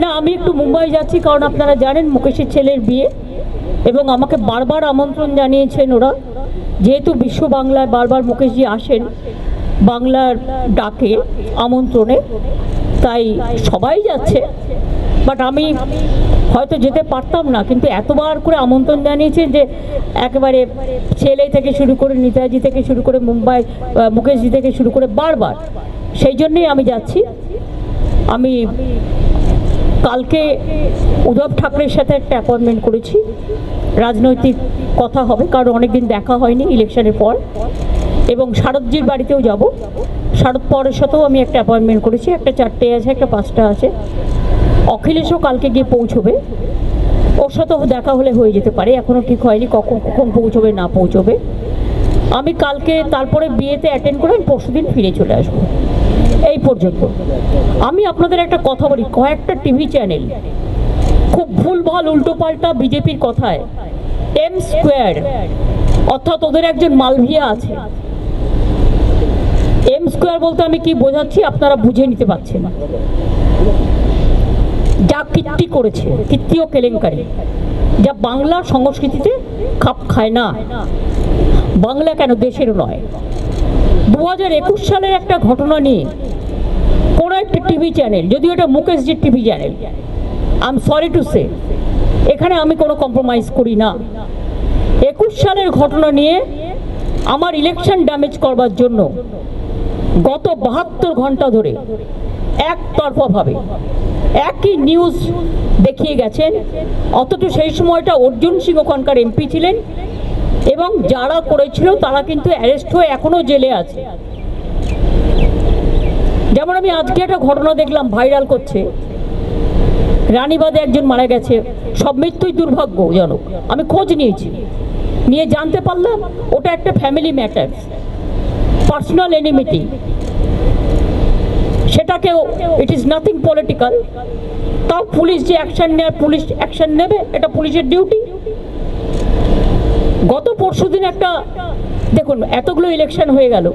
না, আমি একটু মুম্বাই যাচ্ছি, কারণ আপনারা জানেন মুকেশের ছেলের বিয়ে, এবং আমাকে বারবার আমন্ত্রণ জানিয়েছেন ওরা, যেহেতু বিশ্ব বাংলায় বারবার মুকেশজি আসেন বাংলার ডাকে আমন্ত্রণে, তাই সবাই যাচ্ছে। বাট আমি হয়তো যেতে পারতাম না, কিন্তু এতবার করে আমন্ত্রণ জানিয়েছেন যে একেবারে ছেলে থেকে শুরু করে নেতাজি থেকে শুরু করে মুম্বাই মুকেশজি থেকে শুরু করে বারবার, সেই জন্যেই আমি যাচ্ছি। আমি কালকে উদ্ধব ঠাকরের সাথে একটা অ্যাপয়েন্টমেন্ট করেছি, রাজনৈতিক কথা হবে, কারণ অনেকদিন দেখা হয়নি ইলেকশনের পর, এবং শারদজির বাড়িতেও যাব। শারদ পরের সাথেও আমি একটা অ্যাপয়েন্টমেন্ট করেছি, একটা 4টে আছে, একটা 5টা আছে। অখিলেশও কালকে গিয়ে পৌঁছবে, ওর সাথেও দেখা হলে হয়ে যেতে পারে, এখনও ঠিক হয়নি কখন কখন পৌঁছবে না পৌঁছবে। আমি কালকে তারপরে বিয়েতে অ্যাটেন্ড করে আমি পরশুদিন ফিরে চলে আসবো। এই পর্যন্ত। আমি আপনাদের একটা কথা বলি, কয়েকটা টিভি চ্যানেল খুব ভুলভাল উল্টোপাল্টা বিজেপির কথায় এম স্কোয়ার, অর্থাৎ ওদের একজন মালভিয়া আছে। এম স্কোয়ার বলতে আমি কি বোঝাচ্ছি আপনারা বুঝে নিতে পারছেন। যা কীর্তি করেছে, কীর্তি ও কেলেঙ্কারি, যা বাংলা সংস্কৃতিতে খাপ খায় না, বাংলা কেন দেশেরও নয়। 2021 সালের একটা ঘটনা নিয়ে কোনো একটা টিভি চ্যানেল, যদিও এটা মুকেশজির TV channel, I am sorry to say, এখানে আমি কোনো কম্প্রোমাইজ করি না। 21 সালের ঘটনা নিয়ে আমার ইলেকশন ড্যামেজ করবার জন্য গত 72 ঘন্টা ধরে একতরফাভাবে একই নিউজ দেখিয়ে গেছেন, অথচ সেই সময়টা অর্জুন সিং ওখানকার এমপি ছিলেন, এবং যারা করেছিল তারা কিন্তু অ্যারেস্ট হয়ে এখনো জেলে আছে। যেমন আমি আজকে একটা ঘটনা দেখলাম ভাইরাল করছে, রানীবাদে একজন মারা গেছে, সব মৃত্যুই দুর্ভাগ্যজনক। আমি খোঁজ নিয়েছি, নিয়ে জানতে পারলাম ওটা একটা ফ্যামিলি ম্যাটার, পার্সোনাল এনিমিটি, সেটাকেও ইট ইজ নাথিং পলিটিক্যাল। তাও পুলিশ যে অ্যাকশন নেয়, পুলিশ অ্যাকশন নেবে, এটা পুলিশের ডিউটি। গত পরশুদিন একটা দেখুন, এতগুলো ইলেকশন হয়ে গেল,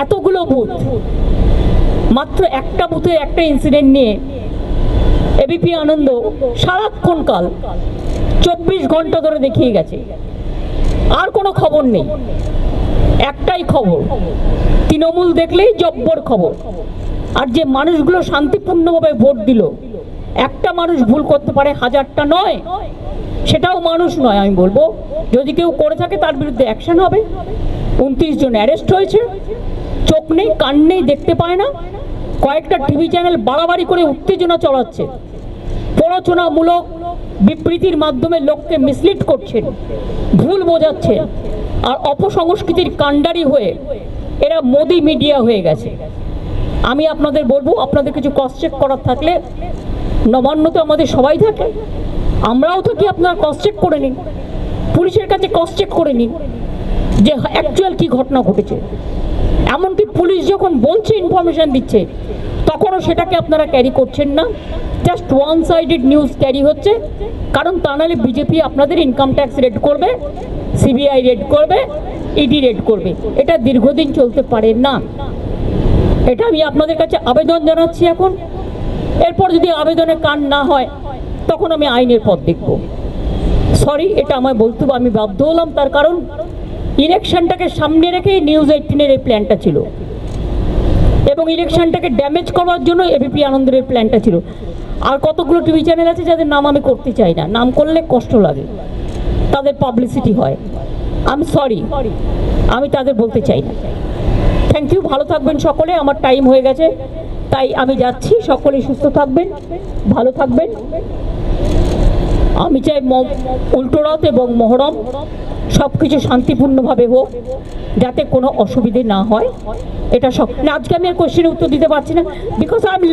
এতগুলো বুথ, মাত্র একটা বুথের একটা ইনসিডেন্ট নিয়ে এবিপি আনন্দ সারাক্ষণ কাল 24 ঘন্টা ধরে দেখিয়ে গেছে, আর কোনো খবর নেই। একটাই খবর, তৃণমূল দেখলেই জব্বর খবর। আর যে মানুষগুলো শান্তিপূর্ণভাবে ভোট দিল, একটা মানুষ ভুল করতে পারে, হাজারটা নয়, সেটাও মানুষ নয়। আমি বলবো যদি কেউ করে থাকে তার বিরুদ্ধে অ্যাকশন হবে। 29 জন অ্যারেস্ট হয়েছে, চোখ নেই কান নেই, দেখতে পায় না। কয়েকটা টিভি চ্যানেল বাড়াবাড়ি করে উত্তেজনা চলাচ্ছে, প্ররোচনামূলক বিবৃতির মাধ্যমে লোককে মিসলিড করছেন, ভুল বোঝাচ্ছেন, আর অপসংস্কৃতির কাণ্ডারি হয়ে এরা মোদি মিডিয়া হয়ে গেছে। আমি আপনাদের বলবো, আপনাদের কিছু ক্রস চেক করার থাকলে, নবান্ন তো আমাদের সবাই থাকে, আমরাও থাকি, আপনারা ক্রস চেক করে নিন, পুলিশের কাছে ক্রস চেক করে নিন যে অ্যাকচুয়াল কি ঘটনা ঘটেছে। এমনকি পুলিশ যখন বলছে, ইনফরমেশন দিচ্ছে, তখনও সেটাকে আপনারা ক্যারি করছেন না, just one sided news carry হচ্ছে। কারণ তা নাহলে বিজেপি আপনাদের ইনকাম ট্যাক্স রেড করবে, সিবিআই রেড করবে, ইডি রেড করবে, এটা দীর্ঘদিন চলতে পারে না। এটা আমি আপনাদের কাছে আবেদন জানাচ্ছি এখন। এরপর যদি আবেদনে কান না হয়, তখন আমি আইনের পথ দেখব। সরি, এটা আমায় বলতে আমি বাধ্য হলাম, তার কারণ ইলেকশনটাকে সামনে রেখে নিউজ 18-এর এই প্ল্যানটা ছিল, এবং ইলেকশনটাকে ড্যামেজ করার জন্য এবিপি আনন্দের প্ল্যানটা ছিল। আর কতগুলো টিভি চ্যানেল আছে যাদের নাম আমি করতে চাই না, নাম করলে কষ্ট লাগে, তাদের পাবলিসিটি হয়। আমি সরি, আমি তাদের বলতে চাই না। থ্যাংক ইউ, ভালো থাকবেন সকলে, আমার টাইম হয়ে গেছে তাই আমি যাচ্ছি। সকলে সুস্থ থাকবেন, ভালো থাকবেন। আমি চাই উল্টোরথ এবং মহরম সব কিছু শান্তিপূর্ণভাবে হোক, যাতে কোনো অসুবিধে না হয়। এটা সব, আজকে আমি আর কোশ্চেনের উত্তর দিতে পারছি না, বিকজ আই এম